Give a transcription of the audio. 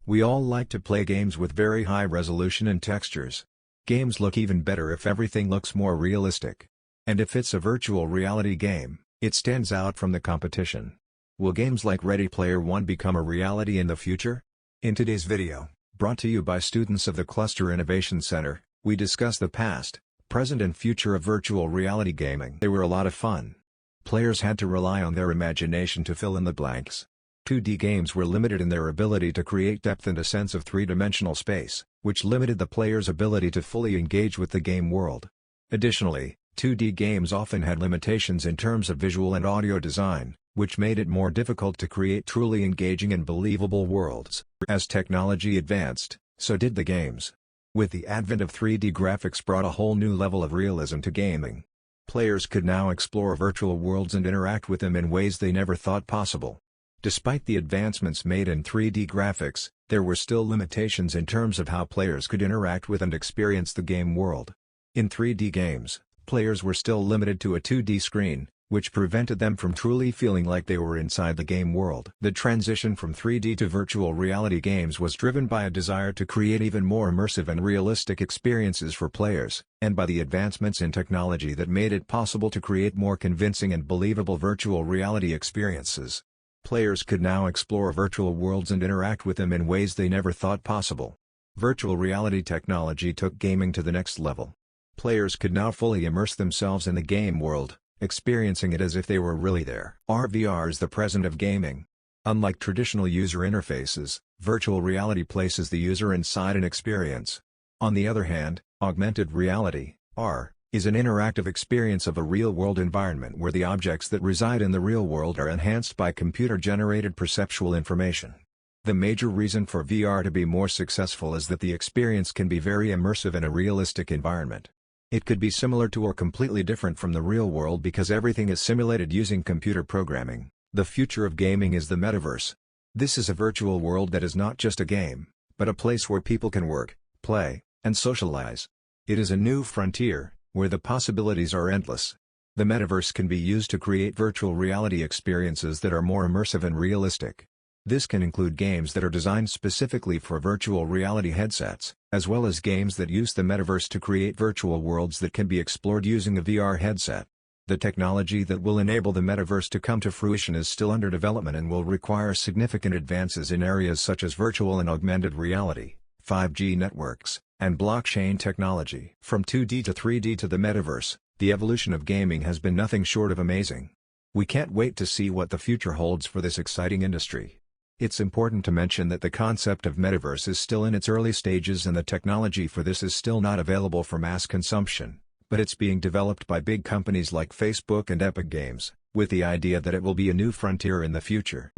We all like to play games with very high resolution and textures. Games look even better if everything looks more realistic. And if it's a virtual reality game, it stands out from the competition. Will games like Ready Player One become a reality in the future? In today's video, brought to you by students of the Cluster Innovation Center, we discuss the past, present and future of virtual reality gaming. They were a lot of fun. Players had to rely on their imagination to fill in the blanks. 2D games were limited in their ability to create depth and a sense of three-dimensional space, which limited the player's ability to fully engage with the game world. Additionally, 2D games often had limitations in terms of visual and audio design, which made it more difficult to create truly engaging and believable worlds. As technology advanced, so did the games. With the advent of 3D graphics brought a whole new level of realism to gaming. Players could now explore virtual worlds and interact with them in ways they never thought possible. Despite the advancements made in 3D graphics, there were still limitations in terms of how players could interact with and experience the game world. In 3D games, players were still limited to a 2D screen, which prevented them from truly feeling like they were inside the game world. The transition from 3D to virtual reality games was driven by a desire to create even more immersive and realistic experiences for players, and by the advancements in technology that made it possible to create more convincing and believable virtual reality experiences. Players could now explore virtual worlds and interact with them in ways they never thought possible. Virtual reality technology took gaming to the next level. Players could now fully immerse themselves in the game world, experiencing it as if they were really there. VR is the present of gaming. Unlike traditional user interfaces, virtual reality places the user inside an experience. On the other hand, augmented reality, AR, is an interactive experience of a real-world environment where the objects that reside in the real world are enhanced by computer-generated perceptual information. The major reason for VR to be more successful is that the experience can be very immersive in a realistic environment. It could be similar to or completely different from the real world because everything is simulated using computer programming. The future of gaming is the metaverse. This is a virtual world that is not just a game, but a place where people can work, play, and socialize. It is a new frontier, where the possibilities are endless. The metaverse can be used to create virtual reality experiences that are more immersive and realistic. This can include games that are designed specifically for virtual reality headsets, as well as games that use the metaverse to create virtual worlds that can be explored using a VR headset. The technology that will enable the metaverse to come to fruition is still under development and will require significant advances in areas such as virtual and augmented reality, 5G networks, and blockchain technology. From 2D to 3D to the metaverse, the evolution of gaming has been nothing short of amazing. We can't wait to see what the future holds for this exciting industry. It's important to mention that the concept of metaverse is still in its early stages and the technology for this is still not available for mass consumption, but it's being developed by big companies like Facebook and Epic Games, with the idea that it will be a new frontier in the future.